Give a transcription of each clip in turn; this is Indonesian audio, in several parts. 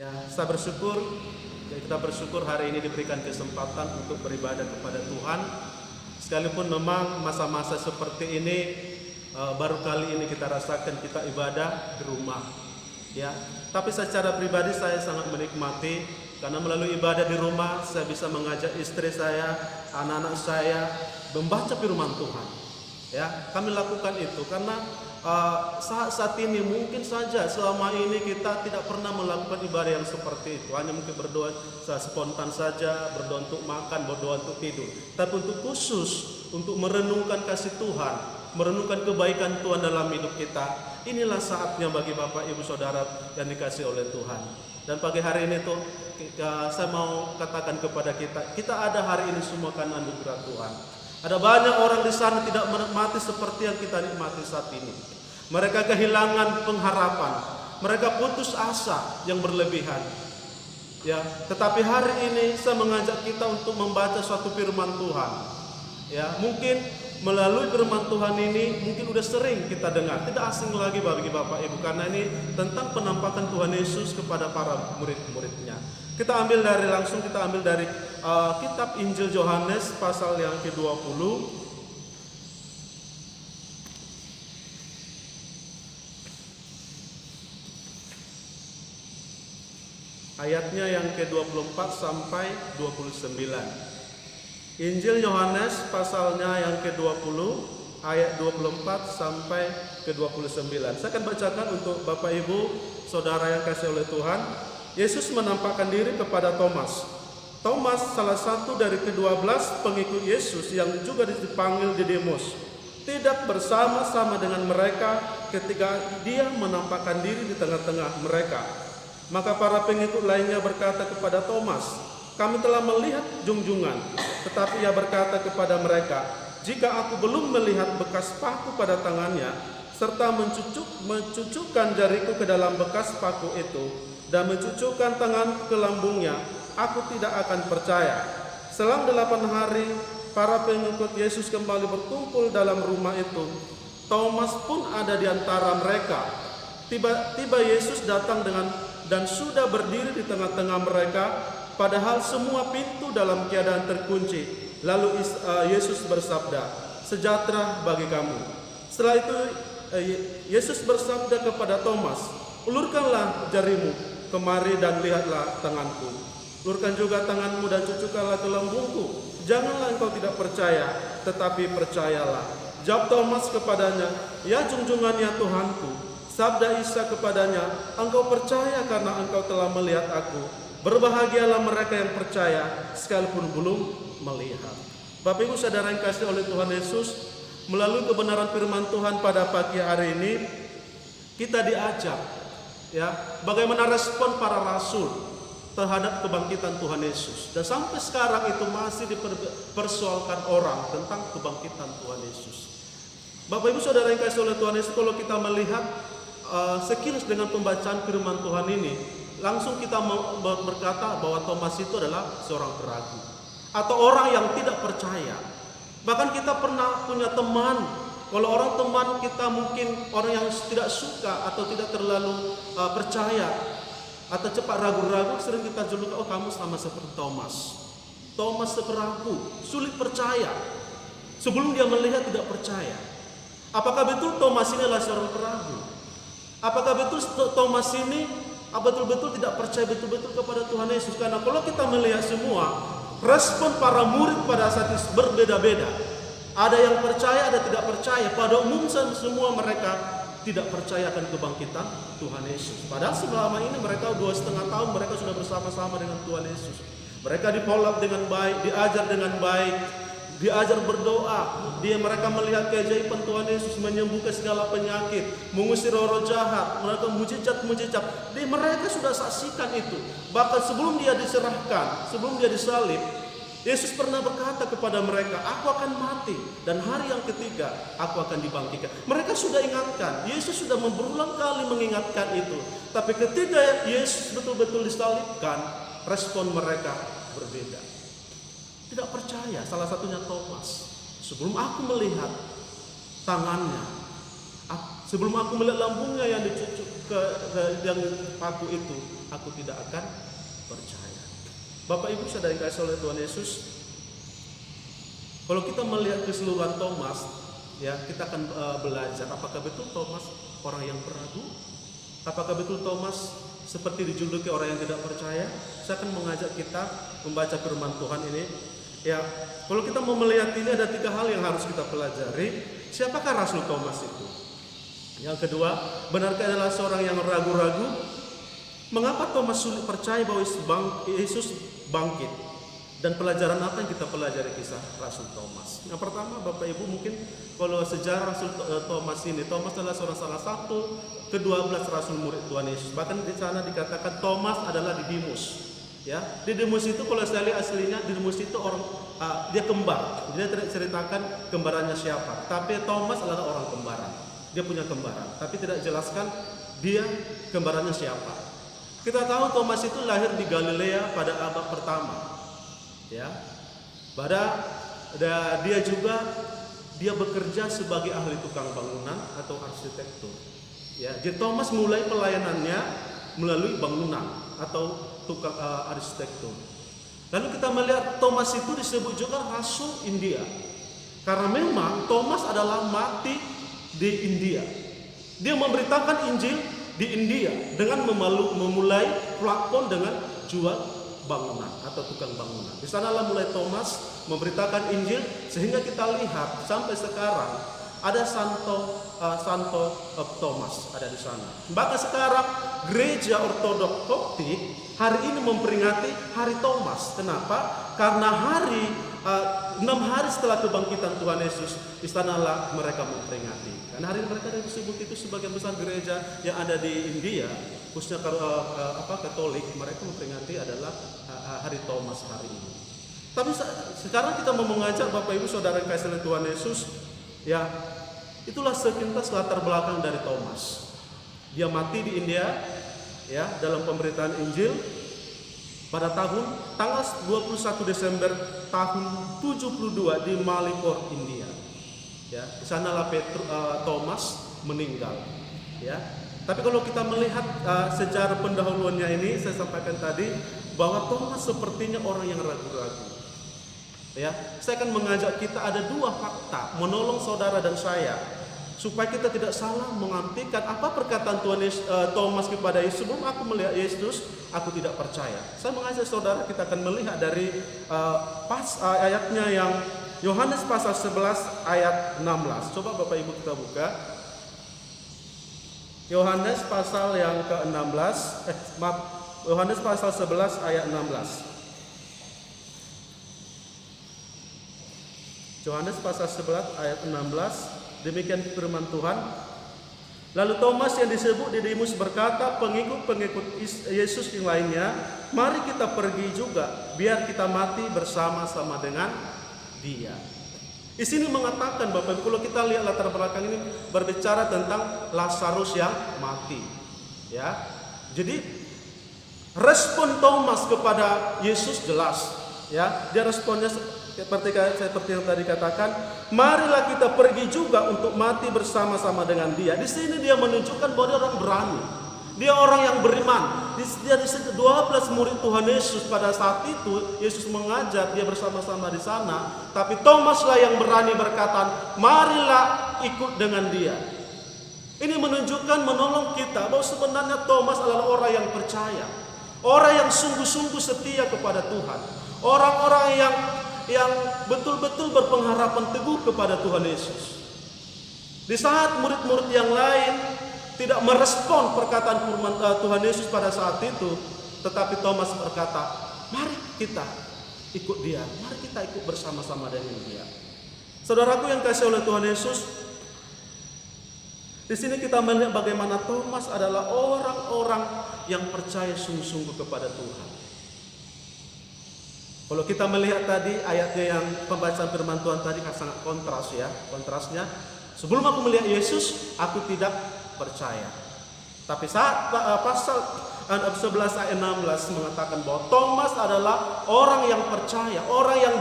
Ya, saya bersyukur, kita bersyukur hari ini diberikan kesempatan untuk beribadah kepada Tuhan. Sekalipun memang masa-masa seperti ini baru kali ini kita rasakan kita ibadah di rumah. Ya, tapi secara pribadi saya sangat menikmati karena melalui ibadah di rumah saya bisa mengajak istri saya, anak-anak saya membaca firman Tuhan. Ya, kami lakukan itu karena saat ini mungkin saja selama ini kita tidak pernah melakukan ibadah yang seperti itu. Hanya mungkin berdoa spontan saja, berdoa untuk makan, berdoa untuk tidur. Tapi untuk khusus untuk merenungkan kasih Tuhan, merenungkan kebaikan Tuhan dalam hidup kita, inilah saatnya bagi Bapak Ibu Saudara yang dikasih oleh Tuhan. Dan pagi hari ini tuh saya mau katakan kepada kita ada hari ini semua karena anugerah Tuhan. Ada banyak orang di sana tidak menikmati seperti yang kita nikmati saat ini. Mereka kehilangan pengharapan, mereka putus asa yang berlebihan. Ya, tetapi hari ini saya mengajak kita untuk membaca suatu firman Tuhan. Ya, mungkin melalui firman Tuhan ini mungkin udah sering kita dengar, tidak asing lagi bagi Bapak Ibu karena ini tentang penampakan Tuhan Yesus kepada para murid-muridnya. Kita ambil dari kitab Injil Yohanes pasal yang ke-20. Ayatnya yang ke-24 sampai 29. Injil Yohanes pasalnya yang ke-20 ayat 24 sampai ke-29. Saya akan bacakan untuk Bapak Ibu Saudara yang kasih oleh Tuhan. Yesus menampakkan diri kepada Thomas. Thomas salah satu dari ke-12 pengikut Yesus yang juga dipanggil Didimus, tidak bersama-sama dengan mereka ketika dia menampakkan diri di tengah-tengah mereka. Maka para pengikut lainnya berkata kepada Thomas, "Kami telah melihat junjungan." Tetapi ia berkata kepada mereka, "Jika aku belum melihat bekas paku pada tangannya, serta mencucukkan jariku ke dalam bekas paku itu, dan mencucukkan tangan ke lambungnya, aku tidak akan percaya." Selang 8 hari, para pengikut Yesus kembali berkumpul dalam rumah itu. Thomas pun ada di antara mereka. Tiba-tiba Yesus datang dan sudah berdiri di tengah-tengah mereka, padahal semua pintu dalam keadaan terkunci. Lalu Yesus bersabda, "Sejahtera bagi kamu." Setelah itu Yesus bersabda kepada Thomas, "Ulurkanlah jarimu kemari dan lihatlah tanganku. Ulurkan juga tanganmu dan cucukkanlah ke lambungku. Janganlah engkau tidak percaya, tetapi percayalah." Jawab Thomas kepadanya, "Ya junjungan ya Tuhanku." Sabda Isa kepadanya, "Engkau percaya karena engkau telah melihat aku. Berbahagialah mereka yang percaya sekalipun belum melihat." Bapak Ibu Saudara yang kasih oleh Tuhan Yesus, melalui kebenaran firman Tuhan pada pagi hari ini kita diajak, ya, bagaimana respon para rasul terhadap kebangkitan Tuhan Yesus. Dan sampai sekarang itu masih dipersoalkan orang tentang kebangkitan Tuhan Yesus. Bapak Ibu Saudara yang kasih oleh Tuhan Yesus, kalau kita melihat sekilas dengan pembacaan firman Tuhan ini, langsung kita berkata bahwa Thomas itu adalah seorang peragu atau orang yang tidak percaya. Bahkan kita pernah punya teman, kalau orang teman kita mungkin orang yang tidak suka atau tidak terlalu percaya atau cepat ragu-ragu, sering kita julukan, "Oh, kamu sama seperti Thomas." Thomas seperagu, sulit percaya. Sebelum dia melihat tidak percaya. Apakah betul Thomas ini adalah seorang peragu? Apakah betul Thomas ini betul-betul tidak percaya betul-betul kepada Tuhan Yesus? Karena kalau kita melihat semua, respon para murid pada saat itu berbeda-beda. Ada yang percaya, ada tidak percaya. Pada umumnya semua mereka tidak percaya akan kebangkitan Tuhan Yesus. Padahal selama ini mereka 2,5 tahun mereka sudah bersama-sama dengan Tuhan Yesus. Mereka dipolak dengan baik, diajar dengan baik, diajar berdoa. Mereka melihat keajaiban Tuhan Yesus, menyembuhkan segala penyakit, mengusir roh jahat, mereka mujizat. Mereka sudah saksikan itu. Bahkan sebelum dia diserahkan, sebelum dia disalib, Yesus pernah berkata kepada mereka, "Aku akan mati dan hari yang ketiga aku akan dibangkitkan." Mereka sudah ingatkan, Yesus sudah berulang kali mengingatkan itu. Tapi ketika Yesus betul-betul disalibkan, respon mereka berbeda. Tidak percaya, salah satunya Thomas. "Sebelum aku melihat tangannya, sebelum aku melihat lambungnya yang dicucukkan, yang aku itu, aku tidak akan percaya. Bapak Ibu saudara yang kasih oleh Tuhan Yesus, kalau kita melihat keseluruhan Thomas, ya kita akan belajar apakah betul Thomas orang yang peragu, apakah betul Thomas seperti dijuluki orang yang tidak percaya. Saya akan mengajak kita membaca firman Tuhan ini. Ya, kalau kita mau melihat ini ada 3 hal yang harus kita pelajari. Siapakah Rasul Thomas itu? Yang kedua, benarkah adalah seorang yang ragu-ragu? Mengapa Thomas sulit percaya bahwa Yesus bangkit? Dan pelajaran apa yang kita pelajari kisah Rasul Thomas? Yang pertama, Bapak Ibu, mungkin kalau sejarah Rasul Thomas ini, Thomas adalah salah satu ke-12 Rasul murid Tuhan Yesus. Bahkan di sana dikatakan Thomas adalah Didimus. Ya, Didimus itu kalau saya lihat aslinya, Didimus itu orang dia kembar. Dia tidak ceritakan kembarannya siapa. Tapi Thomas adalah orang kembaran. Dia punya kembaran, tapi tidak jelaskan dia kembarannya siapa. Kita tahu Thomas itu lahir di Galilea pada abad pertama. Ya, dia bekerja sebagai ahli tukang bangunan atau arsitektur. Ya, jadi Thomas mulai pelayanannya melalui bangunan atau tukang arsitektur. Lalu kita melihat Thomas itu disebut juga Rasul India, karena memang Thomas adalah mati di India. Dia memberitakan Injil di India dengan memulai platform dengan jual bangunan atau tukang bangunan. Di sanalah mulai Thomas memberitakan Injil, sehingga kita lihat sampai sekarang ada Santo Thomas ada di sana. Bahkan sekarang gereja Ortodoks Koptik hari ini memperingati Hari Thomas. Kenapa? Karena 6 hari setelah kebangkitan Tuhan Yesus, di sanalah mereka memperingati. Karena hari mereka disebut itu sebagian besar gereja yang ada di India, khususnya Katolik, mereka memperingati adalah Hari Thomas hari ini. Tapi sekarang kita mau mengajak Bapak Ibu Saudara yang kasih oleh Tuhan Yesus, ya, itulah sekilas latar belakang dari Thomas. Dia mati di India, ya, dalam pemberitaan Injil pada tanggal 21 Desember tahun 72 di Malipur, India. Ya, di sanalah Thomas meninggal. Ya. Tapi kalau kita melihat sejarah pendahuluannya ini, saya sampaikan tadi bahwa Thomas sepertinya orang yang ragu-ragu. Ya, saya akan mengajak kita ada 2 fakta menolong saudara dan saya supaya kita tidak salah mengartikan apa perkataan Tuhan Thomas kepada Yesus. Sebelum aku melihat Yesus, aku tidak percaya. Saya mengajak saudara, kita akan melihat dari ayatnya yang Yohanes pasal 11 ayat 16. Coba Bapak Ibu kita buka. Yohanes pasal yang ke-16, Yohanes pasal 11 ayat 16. Yohanes pasal 11 ayat 16, demikian firman Tuhan. Lalu Thomas yang disebut Didimus berkata, pengikut-pengikut Yesus yang lainnya, mari kita pergi juga, biar kita mati bersama-sama dengan dia. Di sini mengatakan Bapak Ibu, kalau kita lihat latar belakang ini berbicara tentang Lazarus yang mati. Ya, jadi respon Thomas kepada Yesus jelas. Ya, dia responnya seperti yang tadi katakan, marilah kita pergi juga untuk mati bersama-sama dengan dia. Di sini dia menunjukkan bahwa dia orang berani. Dia orang yang beriman. Dia di 12 murid Tuhan Yesus pada saat itu, Yesus mengajak dia bersama-sama di sana. Tapi Thomaslah yang berani berkata, marilah ikut dengan dia. Ini menunjukkan, menolong kita bahwa sebenarnya Thomas adalah orang yang percaya. Orang yang sungguh-sungguh setia kepada Tuhan. Orang-orang yang betul-betul berpengharapan teguh kepada Tuhan Yesus. Di saat murid-murid yang lain tidak merespon perkataan firman Tuhan Yesus pada saat itu, tetapi Thomas berkata, mari kita ikut dia, mari kita ikut bersama-sama dengan dia. Saudaraku yang kasih oleh Tuhan Yesus, di sini kita melihat bagaimana Thomas adalah orang-orang yang percaya sungguh-sungguh kepada Tuhan. Kalau kita melihat tadi ayatnya yang pembacaan firman Tuhan tadi sangat kontras ya, kontrasnya. Sebelum aku melihat Yesus, aku tidak percaya. Tapi saat pasal 11 ayat 16 mengatakan bahwa Thomas adalah orang yang percaya, orang yang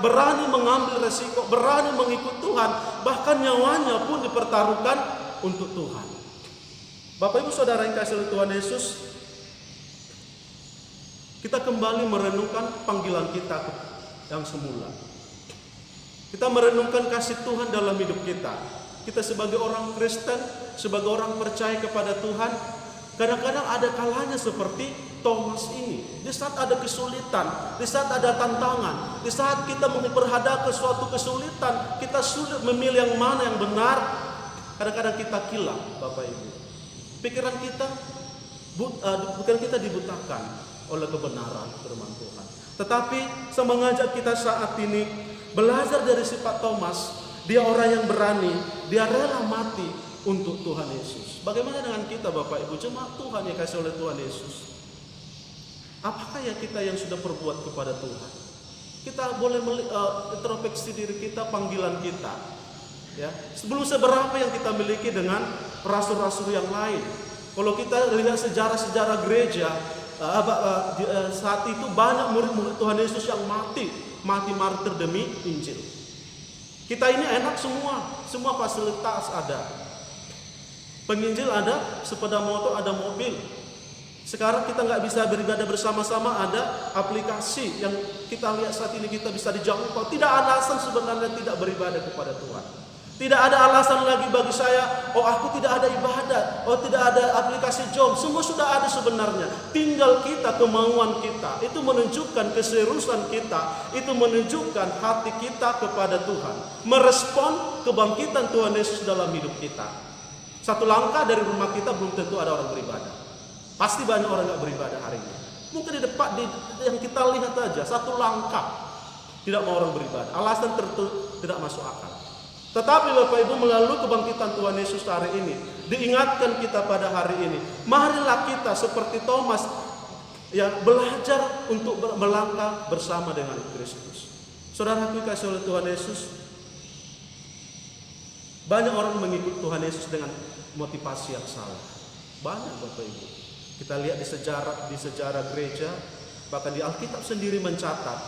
berani mengambil resiko, berani mengikut Tuhan, bahkan nyawanya pun dipertaruhkan untuk Tuhan. Bapak Ibu Saudara yang kasih oleh Tuhan Yesus, kita kembali merenungkan panggilan kita yang semula. Kita merenungkan kasih Tuhan dalam hidup kita. Kita sebagai orang Kristen, sebagai orang percaya kepada Tuhan, kadang-kadang ada kalanya seperti Thomas ini. Di saat ada kesulitan, di saat ada tantangan, di saat kita berhadapan suatu kesulitan, kita sulit memilih yang mana yang benar. Kadang-kadang kita kilap, Bapak Ibu. Pikiran kita, bukan kita dibutakan oleh kebenaran firman Tuhan. Tetapi saya mengajak kita saat ini belajar dari sifat Thomas. Dia orang yang berani, dia rela mati untuk Tuhan Yesus. Bagaimana dengan kita Bapak Ibu, jemaat Tuhan yang kasih oleh Tuhan Yesus? Apakah ya kita yang sudah perbuat kepada Tuhan? Kita boleh introspeksi diri kita, panggilan kita. Ya, sebelum seberapa yang kita miliki dengan rasul-rasul yang lain. Kalau kita lihat sejarah-sejarah gereja, saat itu banyak murid-murid Tuhan Yesus yang mati martir demi Injil. Kita ini enak semua fasilitas ada. Penginjil ada, sepeda motor ada, mobil. Sekarang kita nggak bisa beribadah bersama-sama, ada aplikasi yang kita lihat saat ini kita bisa dijangkau. Tidak ada alasan sebenarnya tidak beribadah kepada Tuhan. Tidak ada alasan lagi bagi saya, aku tidak ada ibadat, tidak ada aplikasi Zoom. Semua sudah ada sebenarnya. Tinggal kita, kemauan kita. Itu menunjukkan keseriusan kita. Itu menunjukkan hati kita kepada Tuhan. Merespon kebangkitan Tuhan Yesus dalam hidup kita. Satu langkah dari rumah kita belum tentu ada orang beribadah. Pasti banyak orang nggak beribadah hari ini. Mungkin di depan yang kita lihat aja, satu langkah tidak mau orang beribadah. Alasan tertentu tidak masuk akal. Tetapi Bapak Ibu, melalui kebangkitan Tuhan Yesus hari ini, diingatkan kita pada hari ini, marilah kita seperti Thomas yang belajar untuk melangkah bersama dengan Kristus. Saudara kasih oleh Tuhan Yesus, banyak orang mengikut Tuhan Yesus dengan motivasi yang salah. Banyak Bapak Ibu. Kita lihat di sejarah gereja, bahkan di Alkitab sendiri mencatat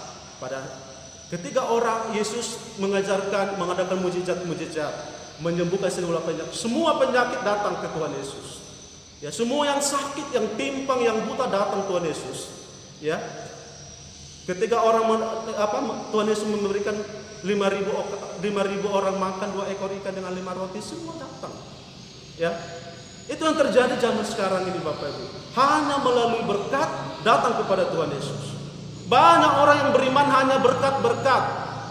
pada ketika orang Yesus mengadakan mujizat-mujizat, menyembuhkan semua penyakit datang ke Tuhan Yesus. Ya, semua yang sakit, yang timpang, yang buta datang Tuhan Yesus. Ya. Ketika Tuhan Yesus memberikan 5.000 orang makan 2 ekor ikan dengan 5 roti, semua datang. Ya. Itu yang terjadi zaman sekarang ini Bapak Ibu. Hanya melalui berkat datang kepada Tuhan Yesus. Banyak orang yang beriman hanya berkat-berkat.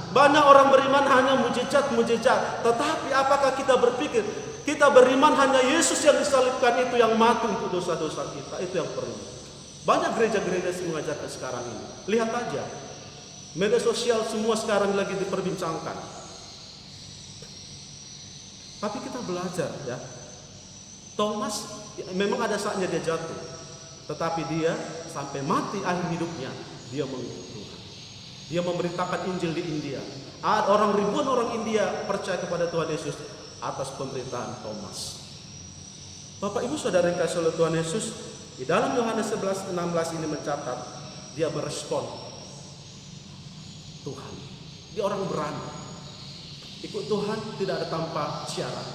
Banyak orang beriman hanya mujizat-mujizat. Tetapi apakah kita berpikir kita beriman hanya Yesus yang disalibkan itu yang mati untuk dosa-dosa kita? Itu yang perlu. Banyak gereja-gereja yang mengajarkan sekarang ini. Lihat aja. Media sosial semua sekarang lagi diperbincangkan. Tapi kita belajar ya. Thomas memang ada saatnya dia jatuh. Tetapi dia sampai mati akhir hidupnya dia mengikut Tuhan. Dia memberitakan Injil di India. Ribuan orang India percaya kepada Tuhan Yesus atas pemberitaan Thomas. Bapak Ibu Saudara yang kasih oleh Tuhan Yesus, di dalam Yohanes 11:16 ini mencatat, dia merespon Tuhan. Dia orang berani. Ikut Tuhan tidak ada tanpa syarat.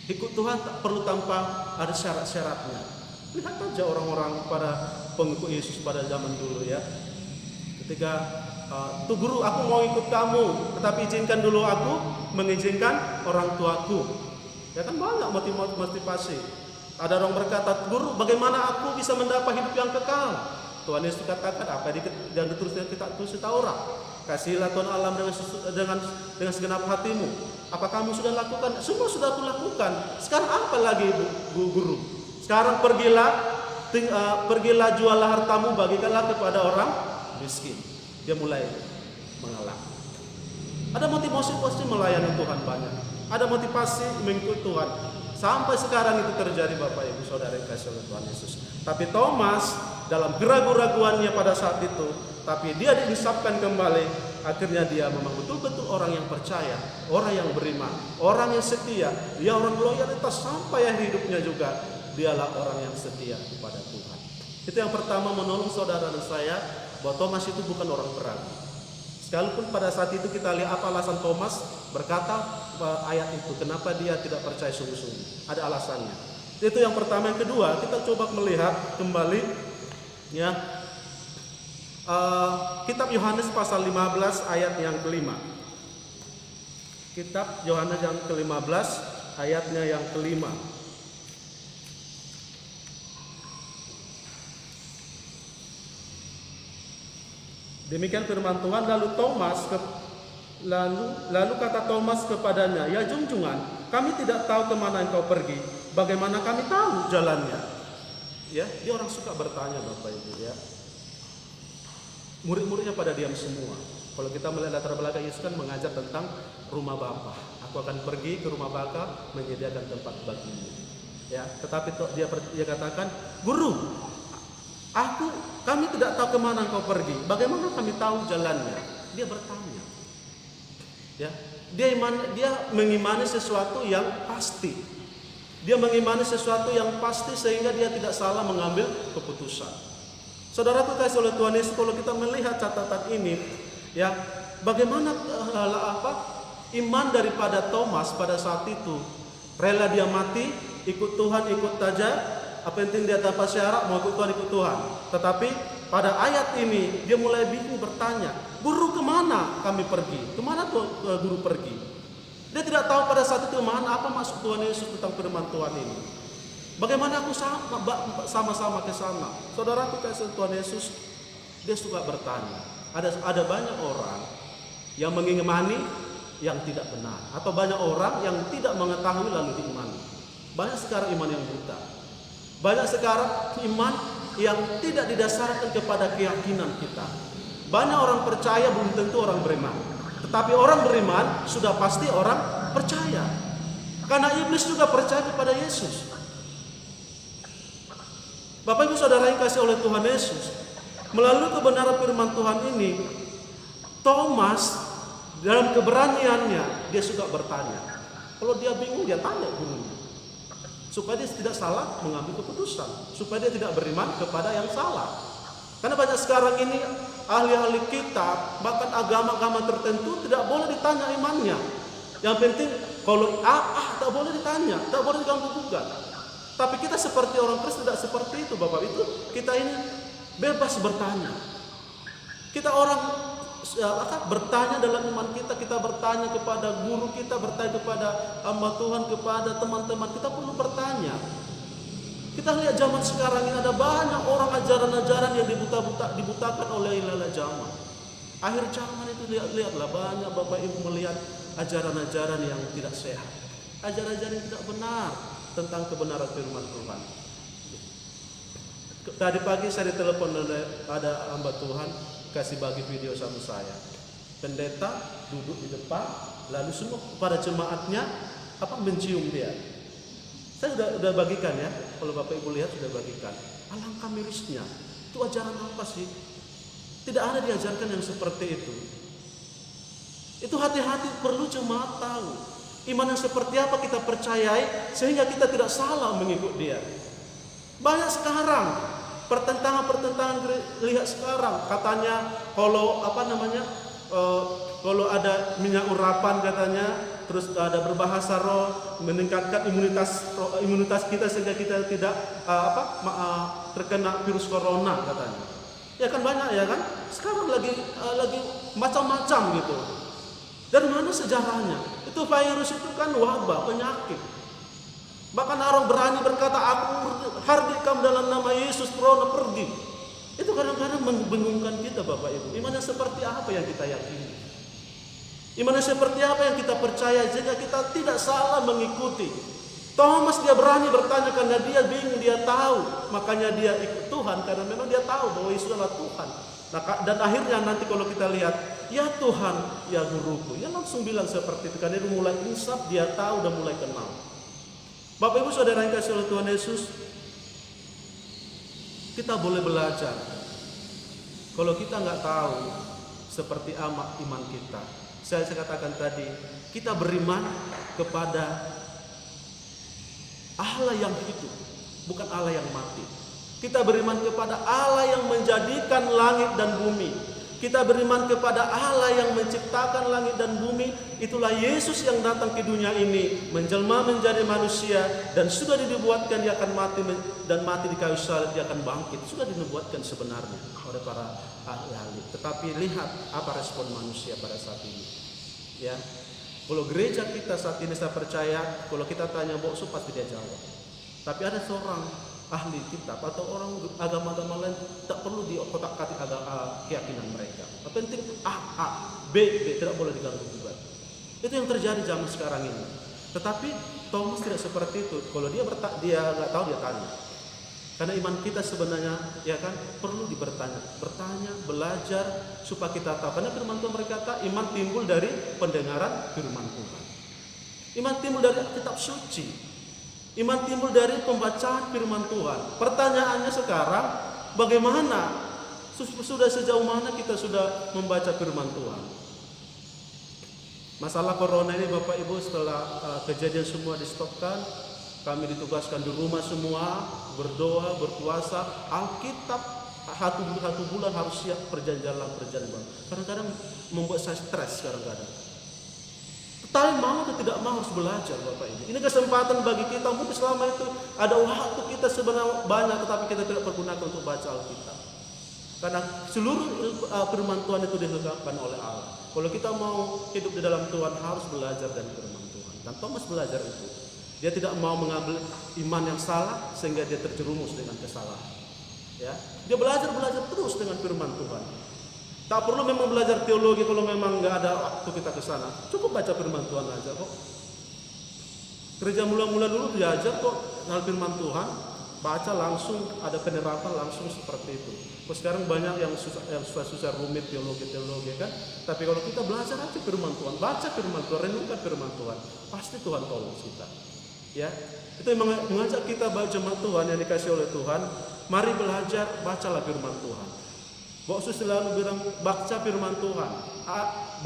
Ikut Tuhan tak perlu tanpa ada syarat-syaratnya. Lihat aja orang-orang pada pengikut Yesus pada zaman dulu ya. Ketika tuh guru, aku mau ikut kamu, tetapi izinkan dulu aku mengizinkan orang tuaku. Ya kan banyak motivasi. Ada orang berkata, guru, bagaimana aku bisa mendapat hidup yang kekal? Tuhan Yesus katakan apa yang dituliskan kita tulis di Taurat. Kasihlah Tuhan Allah dengan segenap hatimu. Apa kamu sudah lakukan? Semua sudah aku lakukan. Sekarang apa lagi guru? Sekarang pergilah jualah hartamu, bagikanlah kepada orang miskin. Dia mulai mengalah. Ada motivasi melayani Tuhan banyak. Ada motivasi mengikut Tuhan. Sampai sekarang itu terjadi Bapak Ibu Saudara yang kasih oleh Tuhan Yesus. Tapi Thomas dalam keraguan-raguannya pada saat itu, tapi dia dihisapkan kembali. Akhirnya dia memang betul-betul orang yang percaya, orang yang beriman, orang yang setia. Dia orang loyalitas sampai hidupnya juga. Dialah orang yang setia kepada Tuhan. Itu yang pertama, menolong saudara dan saya bahwa Thomas itu bukan orang peragu. Sekalipun pada saat itu kita lihat apa alasan Thomas berkata ayat itu, kenapa dia tidak percaya sungguh-sungguh. Ada alasannya. Itu yang pertama. Yang kedua, kita coba melihat kembali ya kitab Yohanes pasal 15 ayat yang kelima. Kitab Yohanes yang ke-15 ayatnya yang kelima. Demikian firman Tuhan. Lalu kata Thomas kepadanya, "Ya junjungan, kami tidak tahu kemana engkau pergi. Bagaimana kami tahu jalannya?" Ya, dia orang suka bertanya, Bapak Ibu ya. Murid-muridnya pada diam semua. Kalau kita melihat latar belakang, Yesus kan mengajar tentang rumah Bapa. Aku akan pergi ke rumah Bapa menyediakan tempat bagimu. Ya, tetapi dia katakan, "Guru, kami tidak tahu kemana engkau pergi. Bagaimana kami tahu jalannya?" Dia bertanya. Ya, dia mengimani sesuatu yang pasti. Dia mengimani sesuatu yang pasti sehingga dia tidak salah mengambil keputusan. Saudaraku kasih oleh Tuhan Yesus, kalau kita melihat catatan ini, ya, bagaimana iman daripada Thomas pada saat itu, rela dia mati, ikut Tuhan, ikut saja, apa penting dia tanpa syarat, mau ikut Tuhan, ikut Tuhan. Tetapi pada ayat ini dia mulai bingung bertanya, "Guru, kemana kami pergi? Kemana Guru pergi?" Dia tidak tahu pada saat itu mana apa maksud Tuhan Yesus tentang firman Tuhan ini. Bagaimana aku sama-sama ke sana? Saudaraku kasih Tuhan Yesus, dia suka bertanya. Ada banyak orang yang mengimani yang tidak benar, atau banyak orang yang tidak mengetahui lalu diimani. Banyak sekarang iman yang buta. Banyak sekarang iman yang tidak didasarkan kepada keyakinan kita. Banyak orang percaya belum tentu orang beriman. Tetapi orang beriman sudah pasti orang percaya. Karena iblis juga percaya kepada Yesus. Bapak Ibu Saudara yang kasih oleh Tuhan Yesus, melalui kebenaran firman Tuhan ini, Thomas dalam keberaniannya dia suka bertanya. Kalau dia bingung dia tanya gurunya, supaya dia tidak salah mengambil keputusan, supaya dia tidak beriman kepada yang salah. Karena banyak sekarang ini ahli-ahli kitab, bahkan agama-agama tertentu tidak boleh ditanya imannya. Yang penting kalau tak boleh ditanya, tak boleh diganggu gugat. Tapi kita seperti orang Kristen tidak seperti itu, Bapak. Kita ini bebas bertanya. Kita orang bertanya dalam iman kita, kita bertanya kepada guru kita, bertanya kepada hamba Tuhan, kepada teman-teman, kita perlu bertanya. Kita lihat zaman sekarang ini ada banyak orang ajaran-ajaran yang dibutakan oleh ilalah zaman. Akhir zaman itu lihatlah banyak Bapak Ibu melihat ajaran-ajaran yang tidak sehat, ajaran-ajaran yang tidak benar tentang kebenaran firman Tuhan. Tadi pagi saya ditelepon oleh ada hamba Tuhan, kasih bagi video sama saya. Pendeta duduk di depan, lalu semua pada jemaatnya mencium dia. Saya sudah bagikan ya, kalau Bapak Ibu lihat sudah bagikan. Alangkah mirisnya. Itu ajaran apa sih? Tidak ada diajarkan yang seperti itu. Itu hati-hati, perlu jemaat tahu iman yang seperti apa kita percayai sehingga kita tidak salah mengikut dia. Banyak sekarang pertentangan lihat sekarang katanya kalau kalau ada minyak urapan katanya, terus ada berbahasa roh meningkatkan imunitas kita sehingga kita tidak terkena virus corona katanya. Ya kan banyak ya kan? Sekarang lagi macam-macam gitu. Dari mana sejarahnya? Itu virus itu kan wabah, penyakit. Bahkan orang berani berkata, "Aku hardikam dalam nama Yesus, corona pergi." Itu kadang-kadang membingungkan kita, Bapak Ibu. Imannya seperti apa yang kita yakini? Imannya seperti apa yang kita percaya sehingga kita tidak salah mengikuti. Thomas dia berani bertanya karena dia bingung, dia tahu. Makanya dia ikut Tuhan karena memang dia tahu bahwa Yesus adalah Tuhan. Dan akhirnya nanti kalau kita lihat, "Ya Tuhan, ya guruku," dia langsung bilang seperti itu. Karena dia mulai insaf, dia tahu dan mulai kenal. Bapak Ibu Saudara yang kasih oleh Tuhan Yesus, kita boleh belajar. Kalau kita nggak tahu seperti amat iman kita, saya katakan tadi, kita beriman kepada Allah yang hidup, bukan Allah yang mati. Kita beriman kepada Allah yang menjadikan langit dan bumi, Kita beriman kepada Allah yang menciptakan langit dan bumi. Itulah Yesus yang datang ke dunia ini, menjelma menjadi manusia, dan sudah dinubuatkan dia akan mati, dan mati di kayu salib, dia akan bangkit. Sudah dinubuatkan sebenarnya oleh para ahli. Tetapi lihat apa respon manusia pada saat ini. Ya, kalau gereja kita saat ini, saya percaya kalau kita tanya bokso pasti dia jawab. Tapi ada seorang ahli kitab atau orang agama-agama lain tak perlu diotak-atik keyakinan mereka. Yang penting B tidak boleh diganggu gugat. Itu yang terjadi zaman sekarang ini. Tetapi Thomas tidak seperti itu. Kalau dia nggak tahu, dia tanya. Karena iman kita sebenarnya ya kan perlu bertanya, belajar supaya kita tahu. Karena firman Tuhan berkata iman timbul dari pendengaran firman Tuhan. Iman timbul dari kitab suci. Iman timbul dari pembacaan firman Tuhan. Pertanyaannya sekarang, bagaimana? Sudah sejauh mana kita sudah membaca firman Tuhan? Masalah corona ini Bapak Ibu, setelah kejadian semua di-stopkan, kami ditugaskan di rumah semua, berdoa, berpuasa. Alkitab satu bulan harus siap perjalanan. Kadang-kadang membuat saya stres kadang-kadang. Tapi mau atau tidak mau harus belajar Bapak Ibu. Ini kesempatan bagi kita. Mungkin selama itu ada waktu kita sebenarnya banyak, tetapi kita tidak pergunakan untuk baca Alkitab. Karena seluruh firman Tuhan itu ditetapkan oleh Allah. Kalau kita mau hidup di dalam Tuhan harus belajar dari firman Tuhan. Dan Thomas belajar itu. Dia tidak mau mengambil iman yang salah sehingga dia terjerumus dengan kesalahan. Ya, dia belajar terus dengan firman Tuhan. Tak perlu memang belajar teologi kalau memang nggak ada waktu kita ke sana. Cukup baca firman Tuhan aja kok. Gereja mula-mula dulu diajar kok hal firman Tuhan, baca langsung, ada penerapan langsung seperti itu. Sekarang banyak yang susah rumit teologi kan. Tapi kalau kita belajar aja firman Tuhan, baca firman Tuhan, renungkan firman Tuhan, pasti Tuhan tolong kita. Ya, itu yang mengajak kita jemaat Tuhan yang dikasih oleh Tuhan. Mari belajar, bacalah firman Tuhan. Boksu selalu bilang baca firman Tuhan.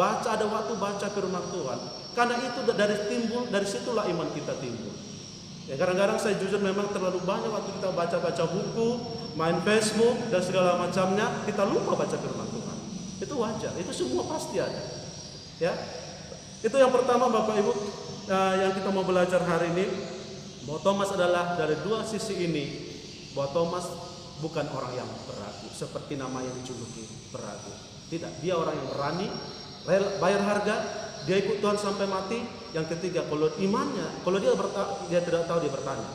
Baca, ada waktu baca firman Tuhan. Karena itu dari situlah iman kita timbul. Ya, kadang-kadang saya jujur memang terlalu banyak waktu kita baca buku, main Facebook dan segala macamnya, kita lupa baca firman Tuhan. Itu wajar, itu semua pasti ada. Ya. Itu yang pertama Bapak Ibu yang kita mau belajar hari ini. Bahwa Thomas adalah dari dua sisi ini. Bahwa Thomas bukan orang yang beragu seperti nama yang dijuluki beragu. Tidak, dia orang yang berani, bayar harga, dia ikut Tuhan sampai mati. Yang ketiga, kalau imannya, kalau dia tidak tahu, dia bertanya,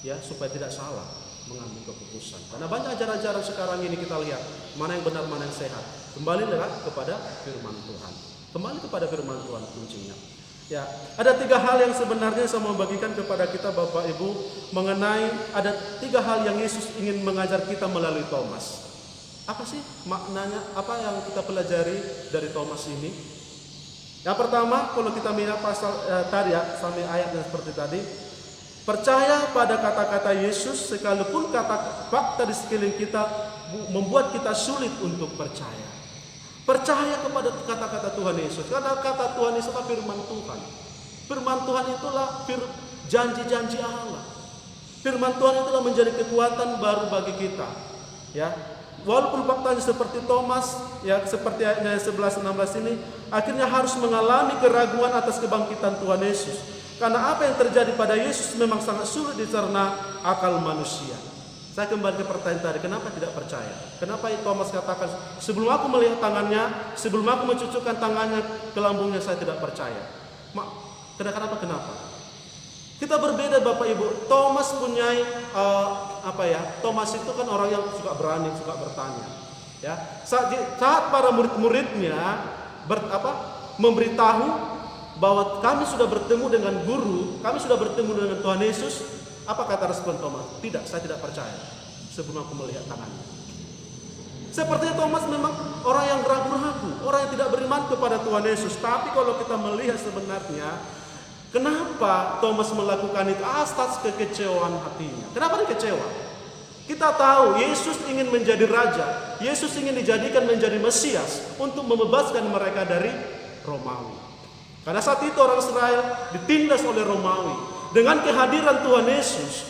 ya, supaya tidak salah mengambil keputusan. Karena banyak ajaran-ajaran sekarang ini kita lihat mana yang benar, mana yang sehat. Kembalilah kepada firman Tuhan. Kembali kepada firman Tuhan kuncinya. Ya, ada 3 hal yang sebenarnya saya mau bagikan kepada kita Bapak Ibu mengenai ada 3 hal yang Yesus ingin mengajar kita melalui Thomas. Apa sih maknanya? Apa yang kita pelajari dari Thomas ini? Yang pertama, kalau kita melihat pasal tadi ya, sampai ayatnya seperti tadi, percaya pada kata-kata Yesus sekalipun fakta di sekeliling kita membuat kita sulit untuk percaya. Percaya kepada kata-kata Tuhan Yesus. Karena kata Tuhan Yesus adalah firman Tuhan. Firman Tuhan itulah janji-janji Allah. Firman Tuhan itulah menjadi kekuatan baru bagi kita. Ya, walaupun faktanya seperti Thomas, ya seperti ayatnya 11-16 ini, akhirnya harus mengalami keraguan atas kebangkitan Tuhan Yesus. Karena apa yang terjadi pada Yesus memang sangat sulit dicerna akal manusia. Saya kembali ke pertanyaan tadi, kenapa tidak percaya? Kenapa Thomas katakan, sebelum aku melihat tangannya, sebelum aku mencucukkan tangannya ke lambungnya, saya tidak percaya. Kenapa? Kita berbeda Bapak Ibu. Thomas punya Thomas itu kan orang yang suka berani, suka bertanya. Ya, saat para murid-muridnya memberitahu bahwa kami sudah bertemu dengan guru, kami sudah bertemu dengan Tuhan Yesus. Apa kata respon Thomas? Tidak, saya tidak percaya sebelum aku melihat tangannya. Sepertinya Thomas memang orang yang ragu-ragu, orang yang tidak beriman kepada Tuhan Yesus. Tapi kalau kita melihat sebenarnya, kenapa Thomas melakukan itu atas kekecewaan hatinya? Kenapa dia kecewa? Kita tahu Yesus ingin menjadi raja, Yesus ingin dijadikan menjadi Mesias untuk membebaskan mereka dari Romawi. Karena saat itu orang Israel ditindas oleh Romawi. Dengan kehadiran Tuhan Yesus,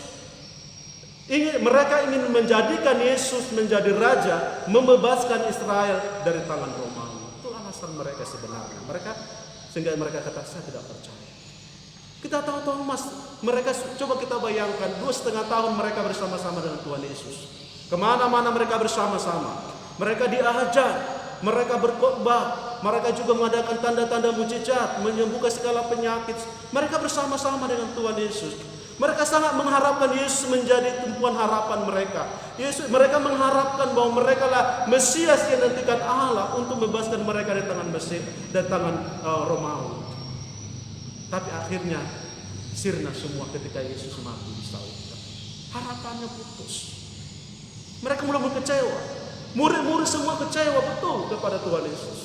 Mereka ingin menjadikan Yesus menjadi raja, membebaskan Israel dari tangan Romawi. Itu alasan mereka sebenarnya. Sehingga mereka kata, saya tidak percaya. Kita tahu Thomas, mereka coba kita bayangkan 2,5 tahun mereka bersama-sama dengan Tuhan Yesus. Kemana-mana mereka bersama-sama. Mereka diajar, mereka berkhotbah, mereka juga mengadakan tanda-tanda mujizat, menyembuhkan segala penyakit. Mereka bersama-sama dengan Tuhan Yesus. Mereka sangat mengharapkan Yesus menjadi tumpuan harapan mereka. Mereka mengharapkan bahwa mereka lah Mesias yang nantikan Allah untuk membebaskan mereka dari tangan Mesir dan tangan Romawi. Tapi akhirnya sirna semua ketika Yesus mati disalibkan. Harapannya putus. Mereka mulai mengecewa. Murid-murid semua kecewa betul kepada Tuhan Yesus.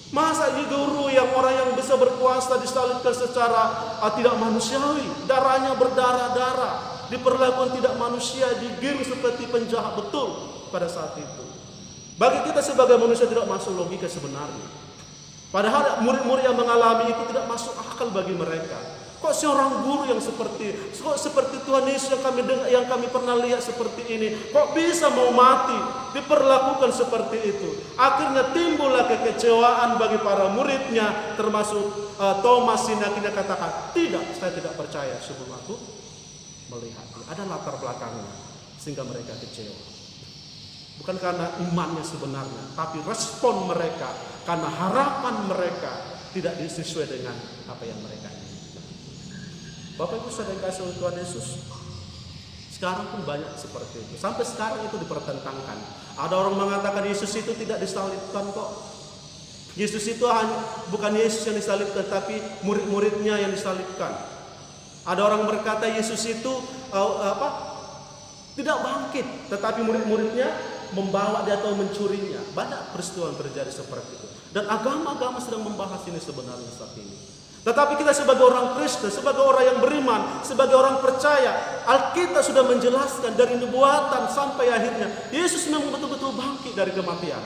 Masa guru yang orang yang bisa berkuasa disalibkan secara tidak manusiawi, darahnya berdarah-darah, diperlakukan tidak manusia, digiring seperti penjahat betul pada saat itu. Bagi kita sebagai manusia tidak masuk logika sebenarnya. Padahal murid-murid yang mengalami itu tidak masuk akal bagi mereka. Kok seorang guru yang seperti Tuhan Yesus yang kami pernah lihat seperti ini, kok bisa mau mati, diperlakukan seperti itu. Akhirnya timbullah kekecewaan bagi para muridnya, termasuk Thomas yang akhirnya katakan, tidak, saya tidak percaya sebelum aku melihat. Ada latar belakangnya sehingga mereka kecewa. Bukan karena imannya sebenarnya, tapi respon mereka karena harapan mereka tidak sesuai dengan apa yang mereka inginkan. Bapak Ibu saudara yang kasih oleh Tuhan Yesus, sekarang pun banyak seperti itu. Sampai sekarang itu dipertentangkan. Ada orang mengatakan Yesus itu tidak disalibkan kok. Yesus itu bukan Yesus yang disalibkan, tapi murid-muridnya yang disalibkan. Ada orang berkata Yesus itu tidak bangkit, tetapi murid-muridnya membawa dia atau mencurinya. Banyak peristiwa yang terjadi seperti itu. Dan agama-agama sedang membahas ini sebenarnya saat ini. Tetapi kita sebagai orang Kristen, sebagai orang yang beriman, sebagai orang percaya, Alkitab sudah menjelaskan dari nubuatan sampai akhirnya Yesus memang betul-betul bangkit dari kematian.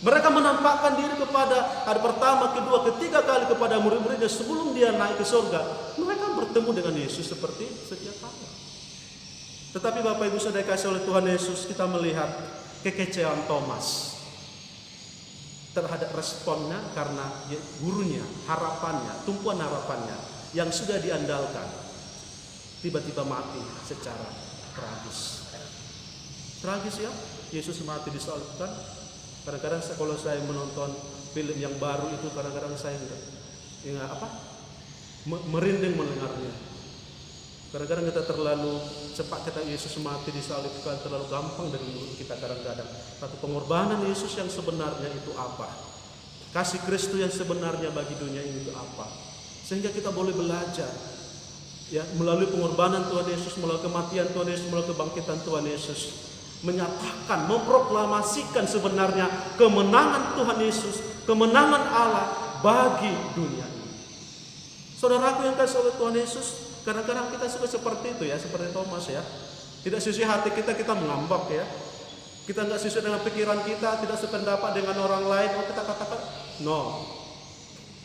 Mereka menampakkan diri kepada hari pertama, kedua, ketiga kali kepada murid-muridnya sebelum dia naik ke surga. Mereka bertemu dengan Yesus seperti sedia kala. Tetapi Bapak Ibu saudara dikasih oleh Tuhan Yesus, kita melihat kekecewaan Thomas terhadap responnya karena gurunya, harapannya, tumpuan harapannya yang sudah diandalkan tiba-tiba mati secara tragis. Tragis ya, Yesus mati disalibkan. Kadang-kadang kalau saya menonton film yang baru itu, kadang-kadang saya merinding mendengarnya. Kadang-kadang kita terlalu cepat kata Yesus mati disalibkan, terlalu gampang dari mulut kita kadang-kadang. Tapi pengorbanan Yesus yang sebenarnya itu apa? Kasih Kristus yang sebenarnya bagi dunia ini itu apa? Sehingga kita boleh belajar ya, melalui pengorbanan Tuhan Yesus, melalui kematian Tuhan Yesus, melalui kebangkitan Tuhan Yesus, menyatakan, memproklamasikan sebenarnya kemenangan Tuhan Yesus, kemenangan Allah bagi dunia ini. Saudaraku yang kasih oleh Tuhan Yesus, kadang-kadang kita suka seperti itu ya, seperti Thomas ya. Tidak sesuai hati kita mengambak ya. Kita nggak sesuai dengan pikiran kita, tidak sependapat dengan orang lain, kita katakan no.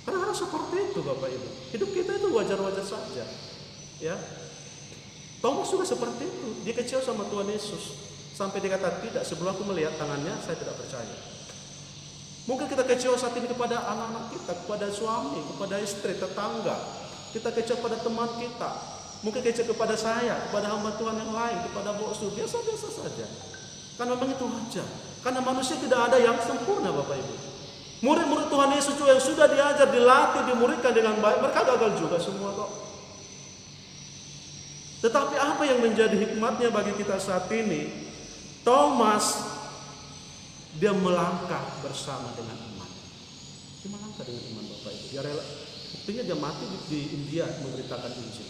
Kadang-kadang seperti itu Bapak Ibu. Hidup kita itu wajar-wajar saja. Ya. Thomas juga seperti itu. Dia kecewa sama Tuhan Yesus. Sampai dia kata tidak, sebelum aku melihat tangannya, saya tidak percaya. Mungkin kita kecewa saat ini kepada anak-anak kita, kepada suami, kepada istri, tetangga. Kita kecewa pada teman kita, mungkin kecewa kepada saya, kepada hamba Tuhan yang lain, kepada bos, biasa-biasa saja. Karena memang itu wajar. Karena manusia tidak ada yang sempurna Bapak Ibu. Murid-murid Tuhan Yesus juga yang sudah diajar, dilatih, dimuridkan dengan baik, mereka gagal juga semua kok. Tetapi apa yang menjadi hikmatnya bagi kita saat ini? Thomas, dia melangkah bersama dengan iman. Dia melangkah dengan iman Bapak Ibu. Dia rela. Buktinya dia mati di India memberitakan Injil.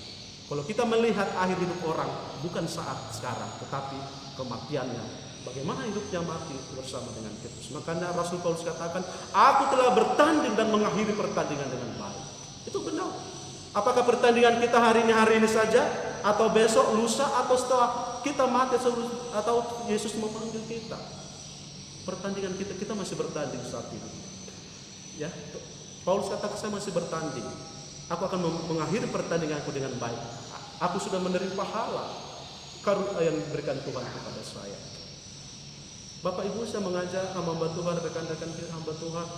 Kalau kita melihat akhir hidup orang, bukan saat sekarang, tetapi kematiannya. Bagaimana hidupnya mati bersama dengan Kristus. Makanya Rasul Paulus katakan, aku telah bertanding dan mengakhiri pertandingan dengan baik. Itu benar. Apakah pertandingan kita hari ini saja, atau besok, lusa, atau setelah kita mati, atau Yesus memanggil kita? Pertandingan kita masih bertanding saat ini. Ya, Paulus katakan saya masih bertanding. Aku akan mengakhiri pertandinganku dengan baik. Aku sudah menerima pahala. karunia yang diberikan Tuhan kepada saya. Bapak Ibu, saya mengajak hamba Tuhan, rekan-rekan hamba Tuhan,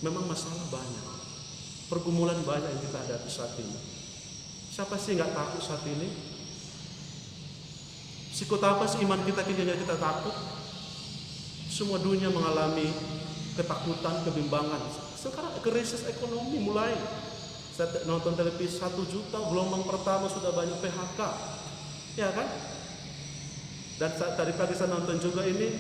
memang masalah banyak, pergumulan banyak yang kita hadapi saat ini. Siapa sih nggak takut saat ini? Sikut apa sih iman kita kini kita takut? Semua dunia mengalami ketakutan, kebimbangan. Sekarang krisis ekonomi mulai. Saya nonton televisi 1 juta, gelombang pertama sudah banyak PHK, ya kan? Dan tadi pagi saya nonton juga ini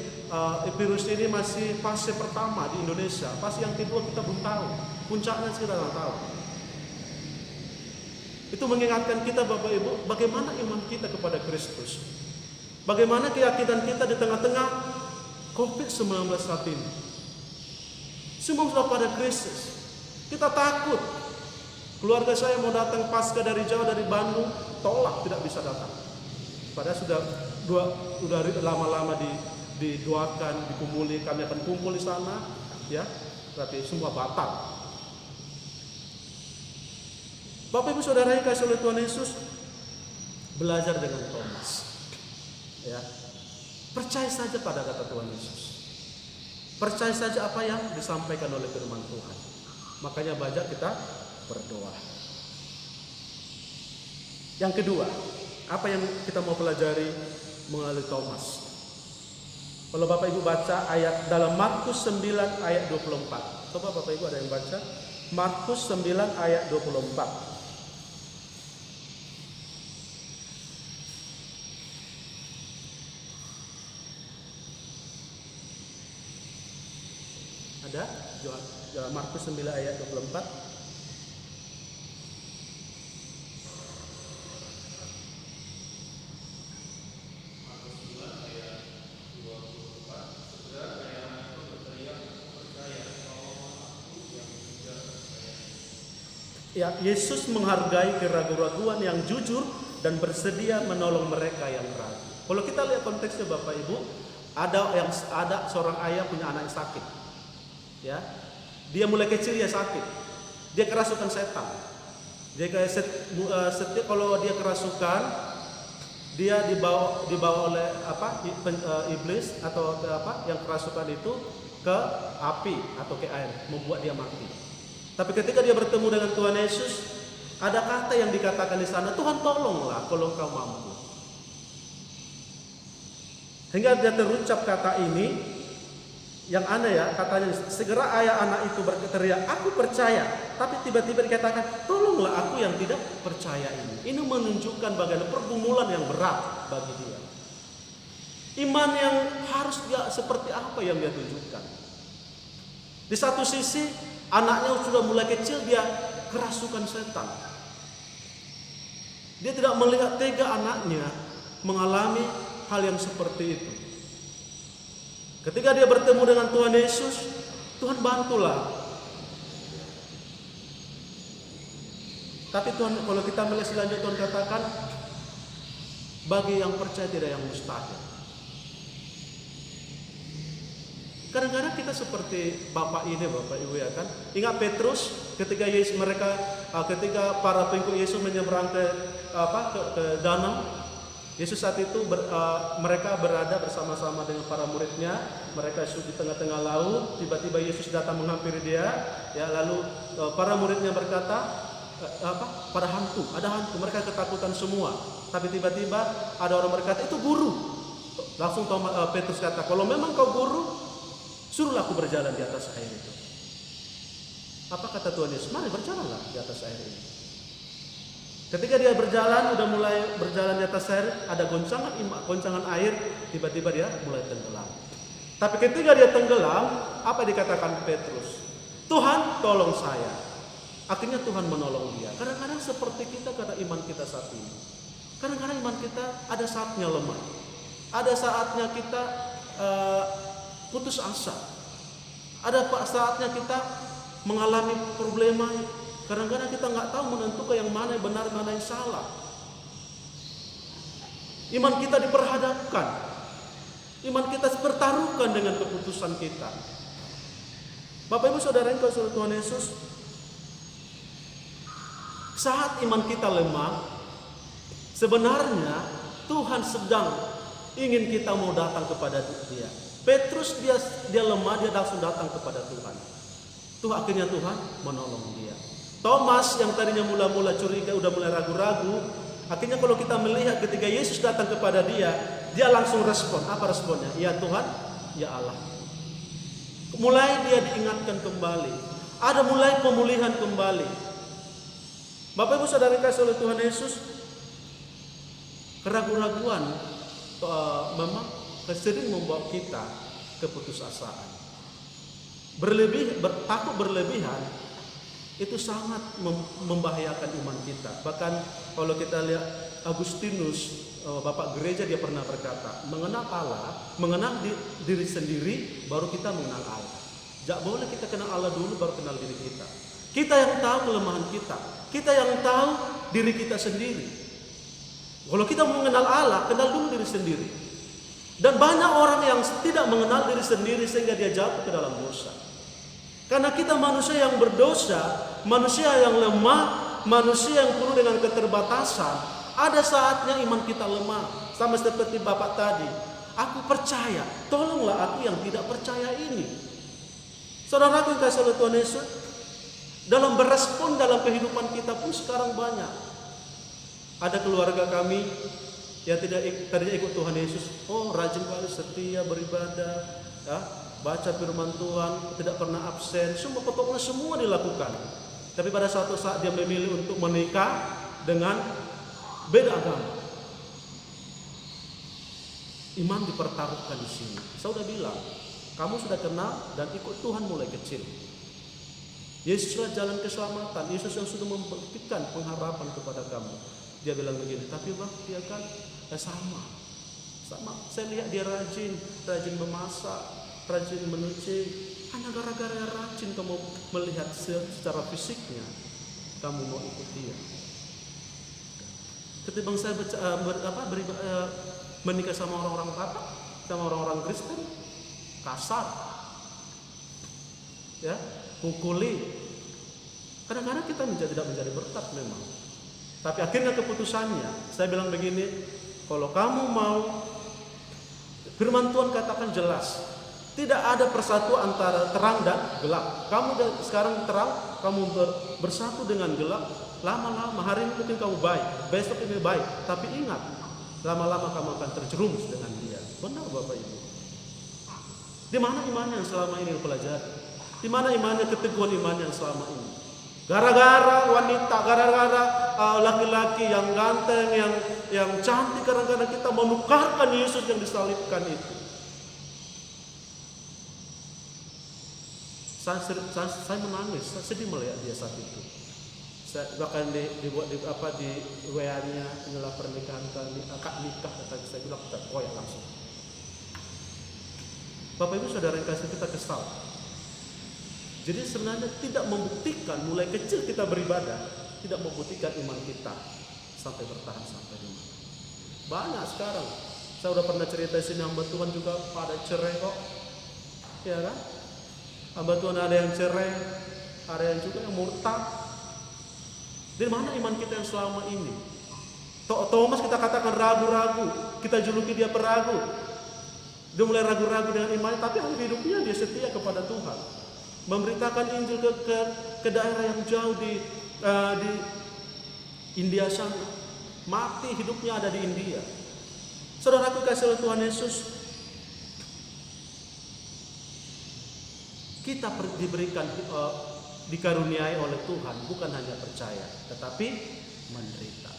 virus ini masih fase pertama di Indonesia. Fase yang kedua kita belum tahu. Puncaknya kita nggak tahu. Itu mengingatkan kita Bapak Ibu, bagaimana iman kita kepada Kristus. Bagaimana keyakinan kita di tengah-tengah COVID-19 saat ini. Semua sudah pada krisis. Kita takut. Keluarga saya mau datang pasca dari jauh dari Bandung, tolak, tidak bisa datang. Padahal sudah lama-lama didoakan, dikumuli, kami akan kumpul di sana, ya, tapi semua batal. Bapak Ibu Saudara yang kasih oleh Tuhan Yesus, belajar dengan Thomas, ya, percaya saja pada kata Tuhan Yesus, percaya saja apa yang disampaikan oleh firman Tuhan. Makanya banyak kita berdoa. Yang kedua, apa yang kita mau pelajari melalui Thomas? Kalau Bapak Ibu baca ayat dalam Markus 9 ayat 24. Coba Bapak Ibu ada yang baca Markus 9 ayat 24. Ada? Markus 9 ayat 24. Ya, Yesus menghargai keraguan-keraguan yang jujur dan bersedia menolong mereka yang ragu. Kalau kita lihat konteksnya Bapak Ibu, ada seorang ayah punya anak yang sakit. Ya. Dia mulai kecil dia sakit. Dia kerasukan setan. Dia setiap kalau dia kerasukan, dia dibawa oleh iblis atau yang kerasukan itu ke api atau ke air, membuat dia mati. Tapi ketika dia bertemu dengan Tuhan Yesus, ada kata yang dikatakan di sana, Tuhan tolonglah kalau engkau mampu. Hingga dia terucap kata ini, yang aneh ya, katanya segera ayah anak itu berteriak, aku percaya. Tapi tiba-tiba dikatakan, tolonglah aku yang tidak percaya ini. Ini menunjukkan bagaimana pergumulan yang berat bagi dia. Iman yang harus dia seperti apa yang dia tunjukkan. Di satu sisi, anaknya sudah mulai kecil dia kerasukan setan. Dia tidak melihat tega anaknya mengalami hal yang seperti itu. Ketika dia bertemu dengan Tuhan Yesus, Tuhan bantulah. Tapi Tuhan, kalau kita melihat selanjutnya, Tuhan katakan, bagi yang percaya tidak yang mustahil. Kadang-kadang kita seperti Bapak ini, Bapak Ibu ya kan. Ingat Petrus ketika ketika para pengikut Yesus menyeberang ke danau. Yesus saat itu mereka berada bersama-sama dengan para muridnya. Mereka di tengah-tengah laut. Tiba-tiba Yesus datang menghampiri dia. Ya, lalu para muridnya berkata, pada hantu, ada hantu. Mereka ketakutan semua. Tapi tiba-tiba ada orang berkata, itu guru. Langsung Petrus kata, kalau memang kau guru, suruhlah aku berjalan di atas air itu. Apa kata Tuhan Yesus? Mari berjalanlah di atas air ini. Ketika dia berjalan, udah mulai berjalan di atas air, ada goncangan air, tiba-tiba dia mulai tenggelam. Tapi ketika dia tenggelam, apa dikatakan Petrus? Tuhan, tolong saya. Akhirnya Tuhan menolong dia. Kadang-kadang seperti kita, karena iman kita saat ini. Kadang-kadang iman kita ada saatnya lemah. Ada saatnya kita putus asa. Ada saatnya kita mengalami problema. Kadang-kadang kita nggak tahu menentukan yang mana yang benar, mana yang salah. Iman kita diperhadapkan. Iman kita dipertaruhkan dengan keputusan kita. Bapak Ibu Saudara yang kasih Tuhan Yesus, saat iman kita lemah, sebenarnya Tuhan sedang ingin kita mau datang kepada Dia. Petrus dia lemah, dia langsung datang kepada Tuhan. Akhirnya Tuhan menolong dia. Thomas yang tadinya mula-mula curiga, udah mulai ragu-ragu, akhirnya kalau kita melihat ketika Yesus datang kepada dia langsung respon. Apa responnya? Ya Tuhan, ya Allah. Mulai dia diingatkan kembali. Ada mulai pemulihan kembali. Bapak Ibu Saudara kasih oleh Tuhan Yesus, keraguan-raguan memang sering membawa kita keputusasaan. Takut berlebihan itu sangat membahayakan iman kita. Bahkan kalau kita lihat Agustinus, Bapak gereja, dia pernah berkata, mengenal Allah, mengenal diri sendiri, baru kita mengenal Allah. Jangan boleh kita kenal Allah dulu baru kenal diri kita. Kita yang tahu kelemahan kita, kita yang tahu diri kita sendiri. Kalau kita mengenal Allah, kenal dulu diri sendiri. Dan banyak orang yang tidak mengenal diri sendiri sehingga dia jatuh ke dalam dosa. Karena kita manusia yang berdosa, manusia yang lemah, manusia yang penuh dengan keterbatasan. Ada saatnya iman kita lemah. Sama seperti Bapak tadi. Aku percaya, tolonglah aku yang tidak percaya ini. Saudaraku yang kasih oleh Tuhan Yesus, dalam berespon dalam kehidupan kita pun sekarang banyak. Ada keluarga kami yang tadinya ikut Tuhan Yesus, rajin kali, setia beribadah, ya, baca firman Tuhan, tidak pernah absen, pokoknya semua dilakukan. Tapi pada suatu saat dia memilih untuk menikah dengan beda agama. Iman dipertaruhkan di sini. Saya sudah bilang, kamu sudah kenal dan ikut Tuhan mulai kecil. Yesuslah jalan keselamatan. Yesus yang sudah memberikan pengharapan kepada kamu. Dia bilang begini, tapi Bang, dia kan sama. Saya lihat dia rajin memasak, rajin menyuci. Hanya gara-gara rajin kamu melihat secara fisiknya, kamu mau ikut dia. Ketimbang saya menikah sama orang-orang Batak, sama orang-orang Kristen, kasar, ya, pukuli. Kadang-kadang kita tidak menjadi berkat memang. Tapi akhirnya keputusannya, saya bilang begini, kalau kamu mau, firman Tuhan katakan jelas, tidak ada persatuan antara terang dan gelap. Kamu sekarang terang, kamu bersatu dengan gelap, lama-lama hari ini mungkin kamu baik, besok ini baik, tapi ingat, lama-lama kamu akan terjerumus dengan dia. Benar Bapak Ibu? Di mana iman yang selama ini dipelajari? Di mana imannya, keteguhan iman yang selama ini? Gara-gara wanita, gara-gara laki-laki yang ganteng, yang cantik, kadang-kadang kita menukarkan Yesus yang disalibkan itu. Saya menangis, saya sedih melihat dia saat itu. Bahkan dibuat di WA-nya inilah pernikahan kami, akad nikah, kata saya bilang kita koyak langsung. Bapak Ibu Saudara yang kasih, kita kesal. Jadi sebenarnya tidak membuktikan, mulai kecil kita beribadah, tidak membuktikan iman kita sampai bertahan sampai ini. Banyak sekarang. Saya udah pernah cerita sini, hamba Tuhan juga pada cerai kok, ya kan? Hamba Tuhan ada yang cerai, ada yang juga yang murtad. Dari mana iman kita yang selama ini? Thomas kita katakan ragu-ragu, kita juluki dia peragu. Dia mulai ragu-ragu dengan imannya, tapi akhir hidupnya dia setia kepada Tuhan. Memberitakan Injil ke daerah yang jauh di India sana. Mati hidupnya ada di India. Saudaraku kasih oleh Tuhan Yesus, kita diberikan dikaruniai oleh Tuhan bukan hanya percaya, tetapi menderita.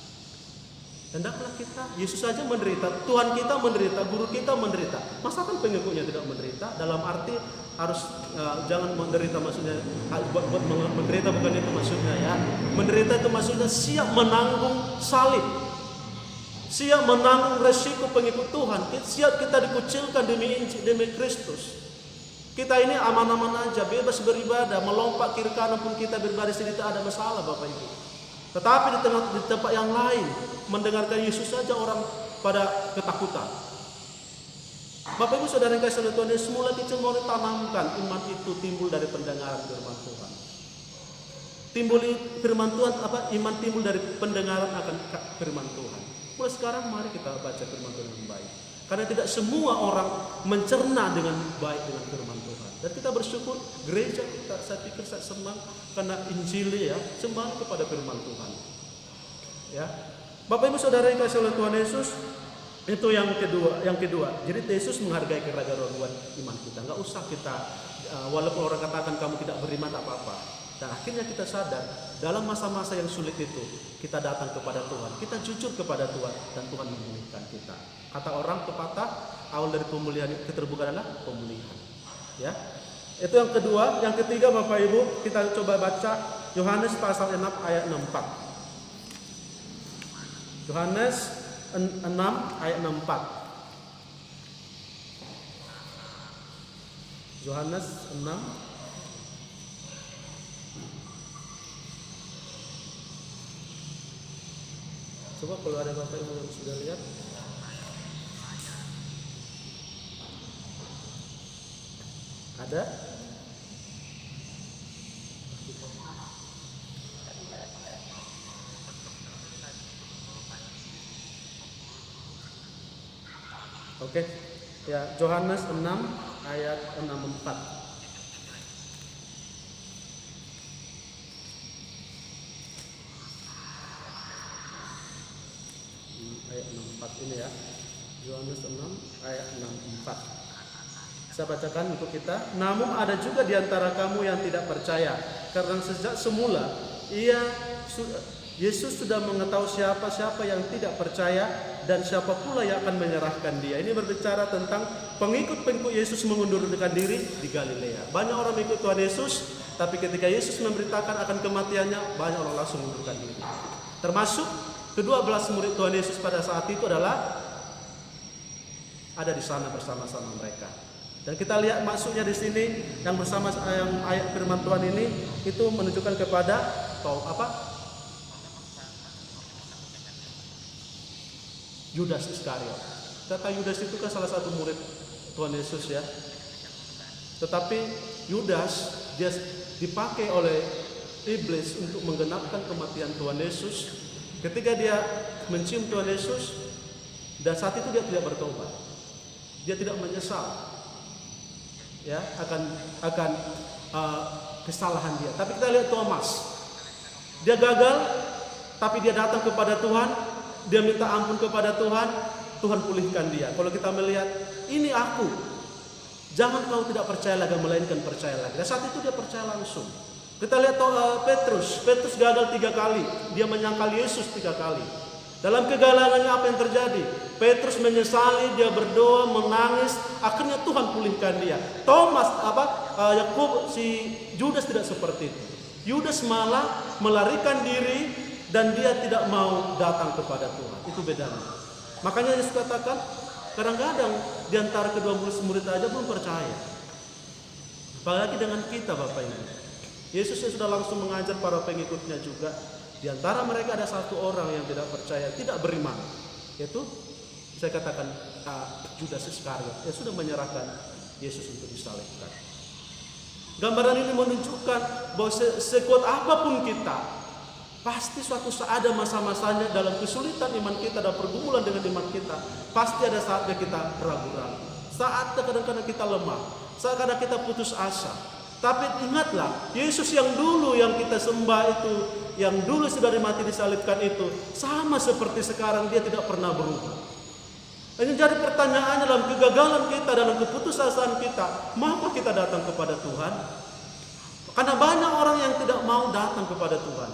Hendaklah kita, Yesus saja menderita, Tuhan kita menderita, guru kita menderita. Masa kan pengikutnya tidak menderita? Dalam arti harus jangan menderita, maksudnya buat menderita bukan itu maksudnya ya. Menderita itu maksudnya siap menanggung salib, siap menanggung resiko pengikut Tuhan, siap kita dikucilkan demi Kristus. Kita ini aman-aman aja, bebas beribadah, melompat kiri kanan pun kita beribadah, tidak ada masalah Bapak Ibu. Tetapi di tempat yang lain, mendengarkan Yesus saja orang pada ketakutan. Bapak Ibu Saudara yang kasih oleh Tuhan, semula kecil mau ditanamkan iman itu timbul dari pendengaran firman Tuhan. Timbul firman Tuhan, iman timbul dari pendengaran akan firman Tuhan. Mulai sekarang mari kita baca firman Tuhan dengan baik. Karena tidak semua orang mencerna dengan baik dengan firman Tuhan. Dan kita bersyukur gereja kita, saya pikir saya senang karena Injil ya, sembah kepada firman Tuhan. Ya. Bapak Ibu Saudara yang kasih oleh Tuhan Yesus, itu yang kedua. Jadi Yesus menghargai keraguan iman kita. Enggak usah kita walaupun orang katakan kamu tidak beriman tak apa-apa. Dan akhirnya kita sadar dalam masa-masa yang sulit itu kita datang kepada Tuhan, kita jujur kepada Tuhan dan Tuhan memulihkan kita. Kata orang pepatah, awal dari pemulihan keterbukaan adalah pemulihan. Ya, itu yang kedua. Yang ketiga Bapak Ibu, kita coba baca Yohanes pasal 6 ayat 64. Yohanes 6 ayat 64. Yohanes 6 coba kalau ada Bapak Ibu yang sudah lihat. Ada? Oke. Ya, Yohanes 6 ayat 64. Ayat 64 ini ya. Yohanes 6 ayat 64. Saya bacakan untuk kita. Namun ada juga di antara kamu yang tidak percaya, karena sejak semula Yesus sudah mengetahui siapa-siapa yang tidak percaya dan siapa pula yang akan menyerahkan dia. Ini berbicara tentang pengikut-pengikut Yesus mengundurkan diri di Galilea. Banyak orang mengikut Tuhan Yesus, tapi ketika Yesus memberitakan akan kematiannya, banyak orang langsung mengundurkan diri. Termasuk ke-12 murid Tuhan Yesus pada saat itu adalah ada di sana bersama-sama mereka. Dan kita lihat maksudnya di sini yang bersama yang ayat firman Tuhan ini itu menunjukkan kepada Yudas Iskariot. Kata Yudas itu kan salah satu murid Tuhan Yesus ya. Tetapi Yudas dia dipakai oleh iblis untuk menggenapkan kematian Tuhan Yesus. Ketika dia mencium Tuhan Yesus, dan saat itu dia tidak bertobat, dia tidak menyesal, ya akan kesalahan dia. Tapi kita lihat Thomas, dia gagal, tapi dia datang kepada Tuhan, dia minta ampun kepada Tuhan, Tuhan pulihkan dia. Kalau kita melihat ini aku, jangan kau tidak percaya lagi, melainkan percaya lagi. Dan saat itu dia percaya langsung. Kita lihat Petrus gagal 3 kali. Dia menyangkal Yesus 3 kali. Dalam kegagalannya apa yang terjadi? Petrus menyesali, dia berdoa, menangis. Akhirnya Tuhan pulihkan dia. Yakub, si Yudas tidak seperti itu. Yudas malah melarikan diri dan dia tidak mau datang kepada Tuhan. Itu bedanya. Makanya Yesus katakan, kadang-kadang di antara kedua murid aja belum percaya. Apalagi dengan kita Bapak Ibu. Yesus sudah langsung mengajar para pengikutnya juga. Di antara mereka ada satu orang yang tidak percaya, tidak beriman. Yaitu saya katakan Yudas Iskariot yang sudah menyerahkan Yesus untuk disalibkan. Gambaran ini menunjukkan bahwa sekuat apapun kita, pasti suatu saat ada masa-masanya dalam kesulitan iman kita dan pergumulan dengan iman kita. Pasti ada saatnya kita ragu-ragu. Saatnya kadang-kadang kita lemah. Saat kadang kita putus asa. Tapi ingatlah, Yesus yang dulu yang kita sembah itu, yang dulu sudah mati disalibkan itu, sama seperti sekarang dia tidak pernah berubah. Ini jadi pertanyaannya dalam kegagalan kita, dalam keputusasaan kita, mengapa kita datang kepada Tuhan? Karena banyak orang yang tidak mau datang kepada Tuhan.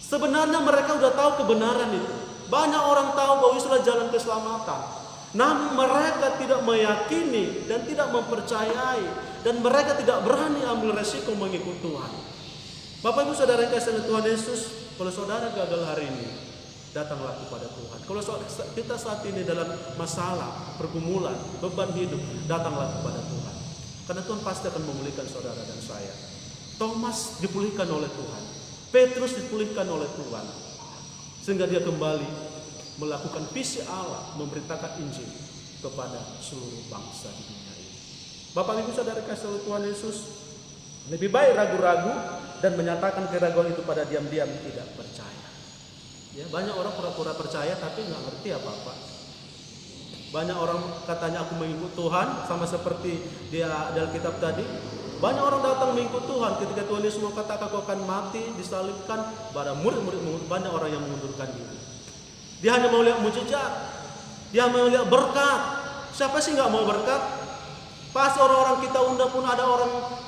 Sebenarnya mereka sudah tahu kebenaran itu. Banyak orang tahu bahwa itulah jalan keselamatan. Namun mereka tidak meyakini dan tidak mempercayai. Dan mereka tidak berani ambil resiko mengikut Tuhan. Bapak Ibu Saudara yang kasih Tuhan Yesus, kalau saudara gagal hari ini, datanglah kepada Tuhan. Kalau kita saat ini dalam masalah, pergumulan, beban hidup, datanglah kepada Tuhan. Karena Tuhan pasti akan memulihkan saudara dan saya. Thomas dipulihkan oleh Tuhan. Petrus dipulihkan oleh Tuhan. Sehingga dia kembali melakukan visi Allah, memberitakan Injil kepada seluruh bangsa di dunia ini. Bapak Ibu Saudara kasih oleh Tuhan Yesus, lebih baik ragu-ragu dan menyatakan keraguan itu pada diam-diam tidak percaya. Ya, banyak orang pura-pura percaya tapi nggak ngerti apa-apa. Banyak orang katanya aku mengikut Tuhan, sama seperti dia dalam kitab tadi. Banyak orang datang mengikut Tuhan, ketika Tuhan Yesus mau katakan aku akan mati, disalibkan, pada murid-murid banyak orang yang mengundurkan diri. Dia hanya mau lihat mujizat, dia mau lihat berkat. Siapa sih nggak mau berkat? Pasti orang-orang kita undang pun ada orang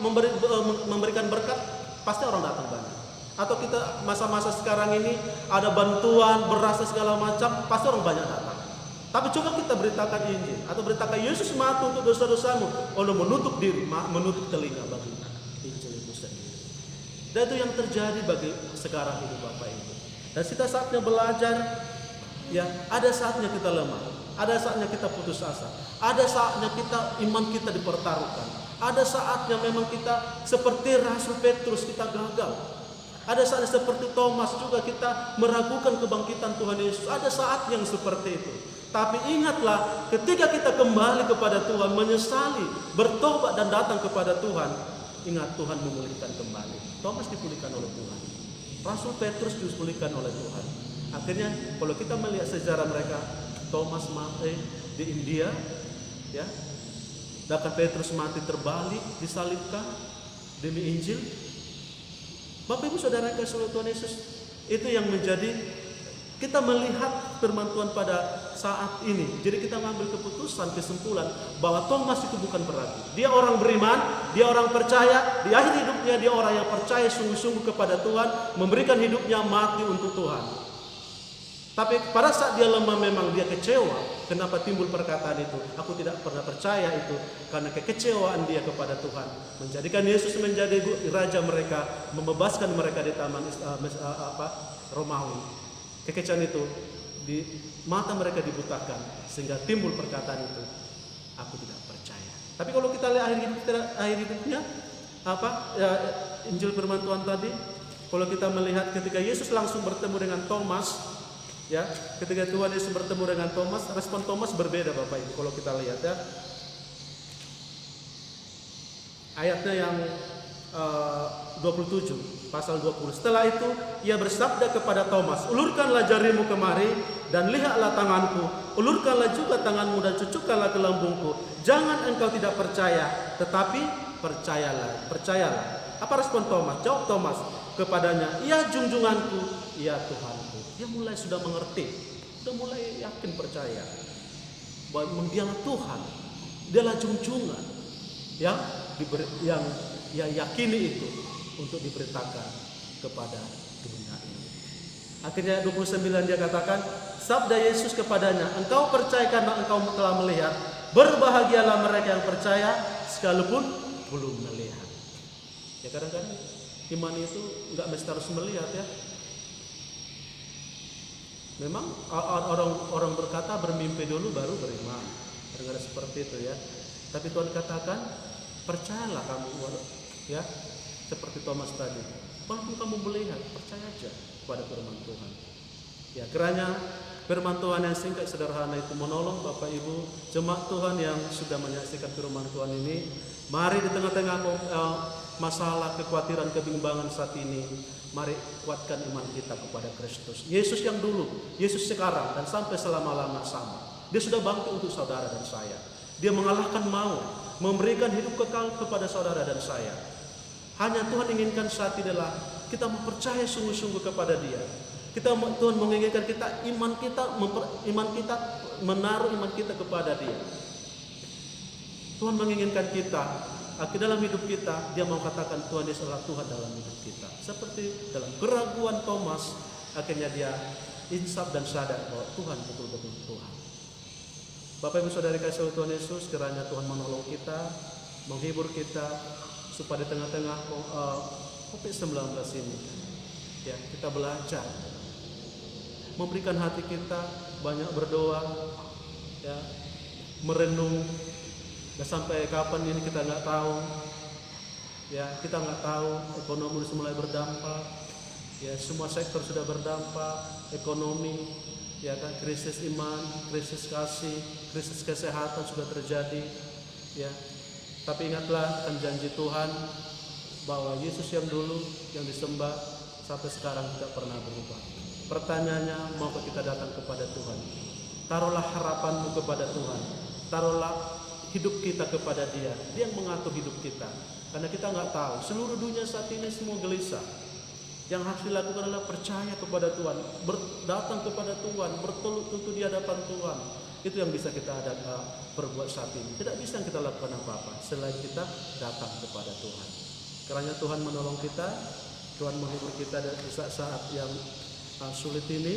memberikan berkat, pasti orang datang banyak. Atau kita masa-masa sekarang ini ada bantuan, beras segala macam, pasti orang banyak datang. Tapi coba kita beritakan Injil atau beritakan Yesus mati untuk dosa-dosamu, Allah menutup diri, menutup telinga bagi Injil itu sendiri. Dan itu yang terjadi bagi sekarang ini Bapak Ibu. Dan kita saatnya belajar, ya ada saatnya kita lemah, ada saatnya kita putus asa, ada saatnya kita iman kita dipertaruhkan, ada saatnya memang kita seperti Rasul Petrus kita gagal. Ada saatnya seperti Thomas juga kita meragukan kebangkitan Tuhan Yesus. Ada saat yang seperti itu. Tapi ingatlah, ketika kita kembali kepada Tuhan, menyesali, bertobat dan datang kepada Tuhan, ingat Tuhan memulihkan kembali. Thomas dipulihkan oleh Tuhan, Rasul Petrus dipulihkan oleh Tuhan. Akhirnya kalau kita melihat sejarah mereka, Thomas mati di India, ya, dan Petrus mati terbalik, disalibkan demi Injil. Bapak Ibu Saudara kasih oleh Tuhan Yesus, itu yang menjadi kita melihat firman Tuhan pada saat ini. Jadi kita mengambil keputusan, kesimpulan bahwa Thomas itu bukan beragu. Dia orang beriman, dia orang percaya, di akhir hidupnya dia orang yang percaya sungguh-sungguh kepada Tuhan, memberikan hidupnya mati untuk Tuhan. Tapi pada saat dia lemah memang dia kecewa. Kenapa timbul perkataan itu? Aku tidak pernah percaya itu karena kekecewaan dia kepada Tuhan. Menjadikan Yesus menjadi raja mereka, membebaskan mereka di taman Romawi. Kekecewaan itu di mata mereka dibutakan sehingga timbul perkataan itu. Aku tidak percaya. Tapi kalau kita lihat akhir hidupnya Injil firman Tuhan tadi, kalau kita melihat ketika Yesus langsung bertemu dengan Thomas, ya, ketika Tuhan Yesus bertemu dengan Thomas, respon Thomas berbeda Bapak Ibu. Kalau kita lihat ya, ayatnya yang 27, pasal 20. Setelah itu ia bersabda kepada Thomas, ulurkanlah jarimu kemari dan lihatlah tanganku, ulurkanlah juga tanganmu dan cucukkanlah ke lambungku. Jangan engkau tidak percaya, tetapi percayalah. Apa respon Thomas? Jawab Thomas kepadanya, ya junjunganku, ya Tuhanku. Dia mulai sudah mengerti, sudah mulai yakin percaya bahwa dialah Tuhan, dialah junjungan yang yakini itu untuk diberitakan kepada dunia ini. Akhirnya 29 dia katakan, sabda Yesus kepadanya, engkau percaya karena engkau telah melihat, berbahagialah mereka yang percaya sekalipun belum melihat. Ya kadang-kadang iman itu enggak mesti harus melihat ya. Memang orang berkata bermimpi dulu baru beriman. Kadang-kadang seperti itu ya. Tapi Tuhan katakan, percayalah kamu, ya, seperti Thomas tadi. Walaupun kamu melihat, percaya aja kepada firman Tuhan. Ya, kiranya firman Tuhan yang singkat sederhana itu menolong Bapak Ibu jemaat Tuhan yang sudah menyaksikan firman Tuhan ini. Mari di tengah-tengah masalah, kekhawatiran, kebimbangan saat ini, mari kuatkan iman kita kepada Kristus. Yesus yang dulu, Yesus sekarang dan sampai selama-lama sama. Dia sudah bangkit untuk saudara dan saya. Dia mengalahkan maut, memberikan hidup kekal kepada saudara dan saya. Hanya Tuhan inginkan saat ini adalah kita mempercaya sungguh-sungguh kepada Dia. Tuhan menginginkan kita menaruh iman kita kepada Dia. Tuhan menginginkan kita dalam hidup kita, Dia mau katakan Tuhan Yesus adalah Tuhan dalam hidup kita. Seperti dalam keraguan Thomas, akhirnya dia insaf dan sadar bahwa Tuhan betul-betul Tuhan. Bapak Ibu Saudari kasih Tuhan Yesus, kiranya Tuhan menolong kita, menghibur kita, supaya di tengah-tengah COVID-19 ini, ya, kita belajar memberikan hati kita banyak berdoa, ya, merenung. Dan sampai kapan ini kita nggak tahu, ya, kita nggak tahu. Ekonomi sudah mulai berdampak, ya, semua sektor sudah berdampak, ekonomi. Ya kan, krisis iman, krisis kasih, krisis kesehatan sudah terjadi, ya. Tapi ingatlah kan janji Tuhan bahwa Yesus yang dulu yang disembah sampai sekarang tidak pernah berubah. Pertanyaannya, maukah kita datang kepada Tuhan? Taruhlah harapanmu kepada Tuhan. Taruhlah hidup kita kepada Dia. Dia yang mengatur hidup kita. Karena kita nggak tahu. Seluruh dunia saat ini semua gelisah. Yang harus dilakukan adalah percaya kepada Tuhan, datang kepada Tuhan, bertelut lutut di hadapan Tuhan. Itu yang bisa kita perbuat saat ini. Tidak bisa kita lakukan apa-apa selain kita datang kepada Tuhan. Karena Tuhan menolong kita, Tuhan menghibur kita di saat-saat yang sulit ini.